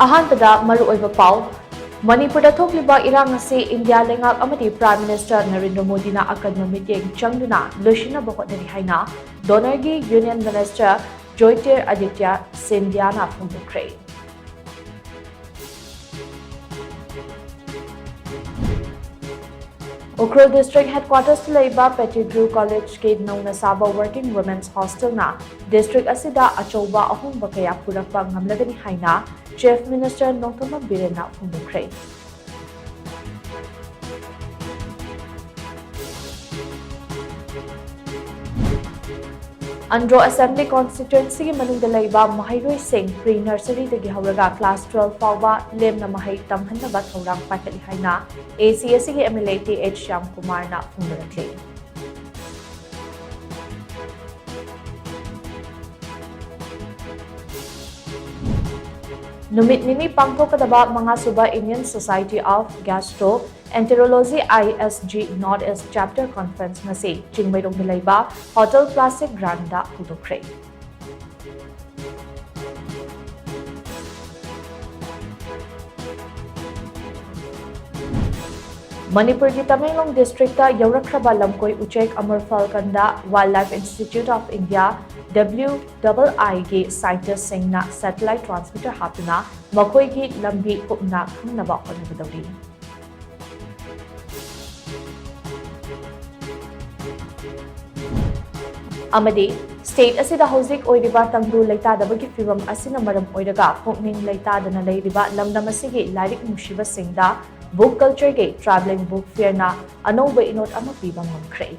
ꯑꯍꯥꯟꯕꯗ ꯃꯔꯨꯑꯣꯏꯕ ꯄꯥꯎ ꯃꯅꯤꯄꯨꯔꯗ ꯊꯣꯛꯂꯤꯕ ꯏꯔꯥꯡ ꯑꯁꯤ ꯏꯟꯗꯤꯌꯥ ꯂꯩꯉꯥꯛ ꯑꯃꯗꯤ ꯄ꯭ꯔꯥꯏꯝ ꯃꯤꯅꯤꯁꯇꯔ ꯅꯔꯦꯟꯗ꯭ꯔ ꯃꯣꯗꯤꯅ ꯑꯀꯟꯕ ꯃꯤꯠꯌꯦꯡ ꯆꯪꯗꯨꯅ ꯂꯣꯏꯁꯤꯟꯅꯕ ꯍꯣꯠꯅꯔꯤ ꯍꯥꯏꯅ ꯗꯣꯅꯔꯒꯤ union minister ꯖꯣꯏꯇꯤꯔ Aditya ꯁꯤꯟꯙꯤꯌꯥꯅ ꯐꯣꯡꯗꯣꯛꯈ꯭ꯔꯦ꯫ Ukhrul district ꯍꯦꯗꯀ꯭ꯋꯥꯔꯇꯔꯁꯇ ꯂꯩꯕ ꯄꯦꯇꯤꯒ꯭ꯔꯨ ꯀꯣꯂꯦꯖꯀꯤ ꯅꯧꯅ ꯁꯥꯕ ꯋꯔꯀꯤꯡ ꯋꯨꯃꯦꯟꯁ ꯍꯣꯁꯇꯦꯜꯅ ꯗꯤꯁꯇ꯭ꯔꯤꯛ ꯑꯁꯤꯗ ꯑꯆꯧꯕ ꯑꯍꯣꯡꯕ ꯀꯌꯥ ꯄꯨꯔꯛꯄ ꯉꯝꯂꯒꯅꯤ ꯍꯥꯏꯅ ꯆꯤꯐ ꯃꯤꯅꯤꯁꯇꯔ ꯅꯣꯡꯊꯣꯝꯕꯝ ꯕꯤꯔꯦꯟꯅ ꯐꯣꯡꯗꯣꯛꯈ꯭ꯔꯦ꯫ ꯑꯟꯗ꯭ꯔꯣ ꯑꯦꯁꯦꯝꯕ꯭ꯂꯤ ꯀꯣꯟꯁꯇꯤꯇ꯭ꯌꯨꯟꯁꯤꯒꯤ ꯃꯅꯨꯡꯗ ꯂꯩꯕ ꯃꯍꯩꯔꯣꯏꯁꯤꯡ ꯄ꯭ꯔꯤ ꯅꯔꯁꯔꯤꯗꯒꯤ ꯍꯧꯔꯒ ꯀ꯭ꯂꯥꯁ 12 ꯐꯥꯎꯕ ꯂꯦꯝꯅ ꯃꯍꯩ ꯇꯝꯍꯟꯅꯕ ꯊꯧꯔꯥꯡ ꯄꯥꯏꯈꯠꯂꯤ ꯍꯥꯏꯅ ACSCꯒꯤ MLA TH ꯁ꯭ꯌꯥꯝꯀꯨꯃꯥꯔꯅ ꯐꯣꯡꯗꯣꯛꯈ꯭ꯔꯦ꯫ ꯅꯨꯃꯤꯠ ꯅꯤꯅꯤ ꯄꯥꯡꯊꯣꯛꯀꯗꯕ ꯃꯉꯥꯁꯨꯕ ꯏꯟꯗꯤꯌꯟ ꯁꯣꯁꯥꯏꯇꯤ ꯑꯣꯐ ꯒ꯭ꯌꯥꯁꯇ꯭ꯔꯣ ꯑꯦꯟꯇꯦꯔꯣꯂꯣꯖꯤ ISG north east chapter conference ꯉꯁꯤ ꯆꯤꯡꯃꯩꯔꯣꯡꯗ ꯂꯩꯕ ꯍꯣꯇꯦꯜ ꯀ꯭ꯂꯥꯁꯤꯛ ꯒ꯭ꯔꯥꯟꯗ ꯍꯧꯗꯣꯛꯈ꯭ꯔꯦ꯫ ꯃꯅꯤꯄꯨꯔꯒꯤ ꯇꯃꯦꯡꯂꯣꯡ ꯗꯤꯁꯇ꯭ꯔꯤꯛꯇ ꯌꯧꯔꯛꯈ꯭ꯔꯕ ꯂꯝꯀꯣꯏ ꯎꯆꯦꯛ ꯑꯃꯔ ꯐꯥꯜꯀꯟꯗ ꯋꯥꯏꯜꯗꯂꯥꯏꯐ ꯏꯟꯁꯇꯤꯇ꯭ꯌꯨꯠ ꯑꯣꯐ ꯏꯟꯗꯤꯌꯥ WIIꯒꯤ ꯁꯥꯏꯟꯇꯤꯁꯠꯁꯤꯡꯅ ꯁꯦꯇꯦꯂꯥꯏꯠ ꯇ꯭ꯔꯥꯟꯁꯃꯤꯇꯔ ꯍꯥꯞꯇꯨꯅ ꯃꯈꯣꯏꯒꯤ ꯂꯝꯕꯤ ꯀꯨꯞꯅ ꯈꯪꯅꯕ ꯍꯣꯠꯅꯒꯗꯧꯔꯤ꯫ ꯑꯃꯗꯤ ꯁ꯭ꯇꯦꯠ ꯑꯁꯤꯗ ꯍꯧꯖꯤꯛ ꯑꯣꯏꯔꯤꯕ ꯇꯪꯗꯨ ꯂꯩꯇꯥꯗꯕꯒꯤ ꯐꯤꯚꯝ ꯑꯁꯤꯅ ꯃꯔꯝ ꯑꯣꯏꯔꯒ ꯄꯨꯛꯅꯤꯡ ꯂꯩꯇꯥꯗꯅ ꯂꯩꯔꯤꯕ ꯂꯝꯗꯝ ꯑꯁꯤꯒꯤ ꯂꯥꯏꯔꯤꯛ ꯅꯨꯡꯁꯤꯕꯁꯤꯡꯗ ꯕꯨꯛ ꯀꯜꯆꯔꯒꯤ ꯇ꯭ꯔꯥꯚꯦꯂꯤꯡ ꯕꯨꯛ ꯐꯤꯌꯔꯅ ꯑꯅꯧꯕ ꯏꯅꯣꯠ ꯑꯃ ꯄꯤꯕ ꯉꯝꯈ꯭ꯔꯦ꯫